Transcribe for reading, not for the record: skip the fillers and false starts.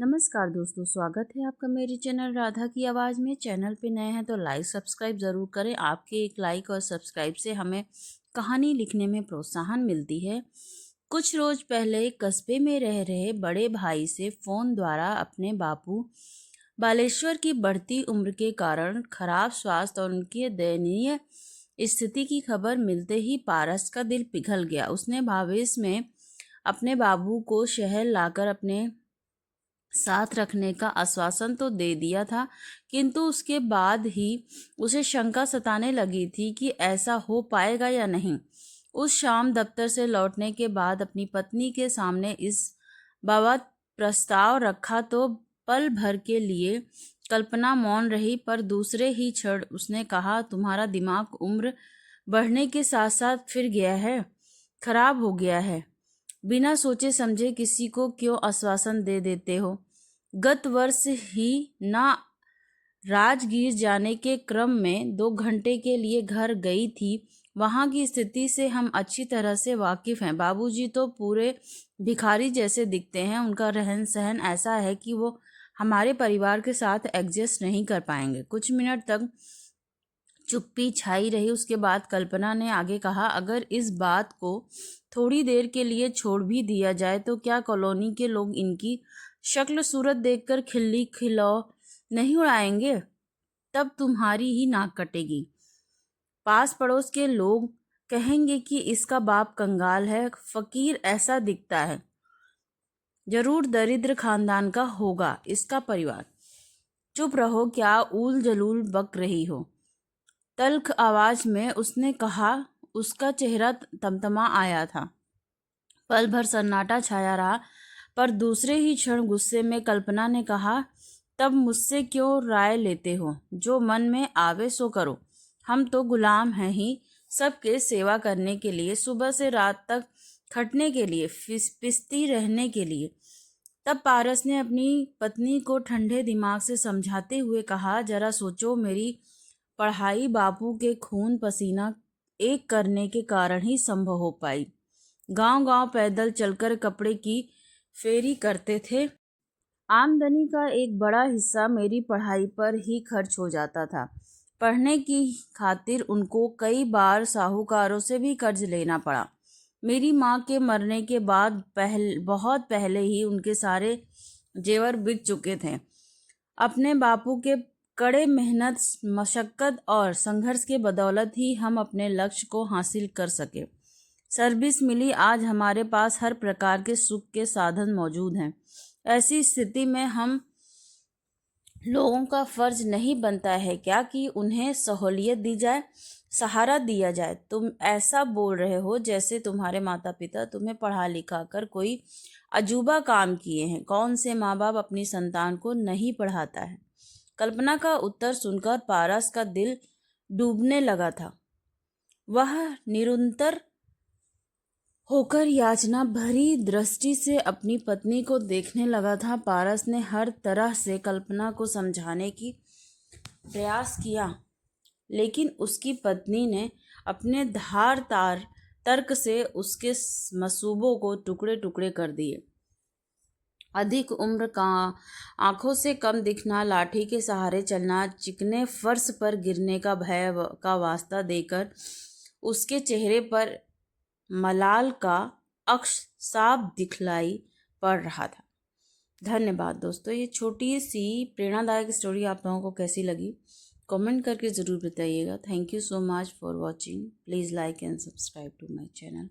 नमस्कार दोस्तों, स्वागत है आपका मेरे चैनल राधा की आवाज़ में। चैनल पे नए हैं तो लाइक सब्सक्राइब ज़रूर करें। आपके एक लाइक और सब्सक्राइब से हमें कहानी लिखने में प्रोत्साहन मिलती है। कुछ रोज पहले कस्बे में रह रहे बड़े भाई से फ़ोन द्वारा अपने बापू बालेश्वर की बढ़ती उम्र के कारण खराब स्वास्थ्य और उनकी दयनीय स्थिति की खबर मिलते ही पारस का दिल पिघल गया। उसने भावेश में अपने बाबू को शहर लाकर अपने साथ रखने का आश्वासन तो दे दिया था, किंतु उसके बाद ही उसे शंका सताने लगी थी कि ऐसा हो पाएगा या नहीं। उस शाम दफ्तर से लौटने के बाद अपनी पत्नी के सामने इस बाबत प्रस्ताव रखा तो पल भर के लिए कल्पना मौन रही, पर दूसरे ही क्षण उसने कहा, तुम्हारा दिमाग उम्र बढ़ने के साथ साथ फिर गया है, खराब हो गया है। बिना सोचे समझे किसी को क्यों आश्वासन दे देते हो। गत वर्ष ही ना राजगीर जाने के क्रम में 2 घंटे के लिए घर गई थी। वहां की स्थिति से हम अच्छी तरह से वाकिफ हैं। बाबूजी तो पूरे भिखारी जैसे दिखते हैं। उनका रहन सहन ऐसा है कि वो हमारे परिवार के साथ एडजस्ट नहीं कर पाएंगे। कुछ मिनट तक चुप्पी छाई रही। उसके बाद कल्पना ने आगे कहा, अगर इस बात को थोड़ी देर के लिए छोड़ भी दिया जाए तो क्या कॉलोनी के लोग इनकी शक्ल सूरत देखकर खिल्ली खिलौ नहीं उड़ाएंगे? तब तुम्हारी ही नाक कटेगी। पास पड़ोस के लोग कहेंगे कि इसका बाप कंगाल है, फकीर ऐसा दिखता है, जरूर दरिद्र खानदान का होगा इसका परिवार। चुप रहो, क्या ऊल जलूल बक रही हो? तल्ख आवाज में उसने कहा। उसका चेहरा तमतमा आया था। पल भर सन्नाटा छाया रहा, पर दूसरे ही क्षण गुस्से में कल्पना ने कहा, तब मुझसे क्यों राय लेते हो? जो मन में आवे सो करो। हम तो गुलाम हैं ही, सबके सेवा करने के लिए, सुबह से रात तक खटने के लिए, पिसती रहने के लिए। तब पारस ने अपनी पत्नी को ठंडे दिमाग से समझाते हुए कहा, जरा सोचो, मेरी पढ़ाई बापू के खून पसीना एक करने के कारण ही संभव हो पाई। गांव-गांव पैदल चलकर कपड़े की फेरी करते थे। आमदनी का एक बड़ा हिस्सा मेरी पढ़ाई पर ही खर्च हो जाता था। पढ़ने की खातिर उनको कई बार साहूकारों से भी कर्ज लेना पड़ा। मेरी माँ के मरने के बाद बहुत पहले ही उनके सारे जेवर बिक चुके थे। अपने बापू के कड़े मेहनत, मशक्कत और संघर्ष के बदौलत ही हम अपने लक्ष्य को हासिल कर सके। सर्विस मिली, आज हमारे पास हर प्रकार के सुख के साधन मौजूद हैं। ऐसी स्थिति में हम लोगों का फर्ज नहीं बनता है क्या कि उन्हें सहूलियत दी जाए, सहारा दिया जाए? तुम ऐसा बोल रहे हो जैसे तुम्हारे माता पिता तुम्हें पढ़ा लिखा कर कोई अजूबा काम किए हैं। कौन से माँ बाप अपनी संतान को नहीं पढ़ाता है? कल्पना का उत्तर सुनकर पारस का दिल डूबने लगा था। वह निरंतर होकर याचना भरी दृष्टि से अपनी पत्नी को देखने लगा था। पारस ने हर तरह से कल्पना को समझाने की प्रयास किया, लेकिन उसकी पत्नी ने अपने धारदार तर्क से उसके मसूबों को टुकड़े टुकड़े कर दिए। अधिक उम्र का, आंखों से कम दिखना, लाठी के सहारे चलना, चिकने फर्श पर गिरने का भय का वास्ता देकर उसके चेहरे पर मलाल का अक्ष साफ दिखलाई पड़ रहा था। धन्यवाद दोस्तों। ये छोटी सी प्रेरणादायक स्टोरी आप लोगों को कैसी लगी कमेंट करके ज़रूर बताइएगा। Thank you so much for watching. Please like and subscribe to my channel.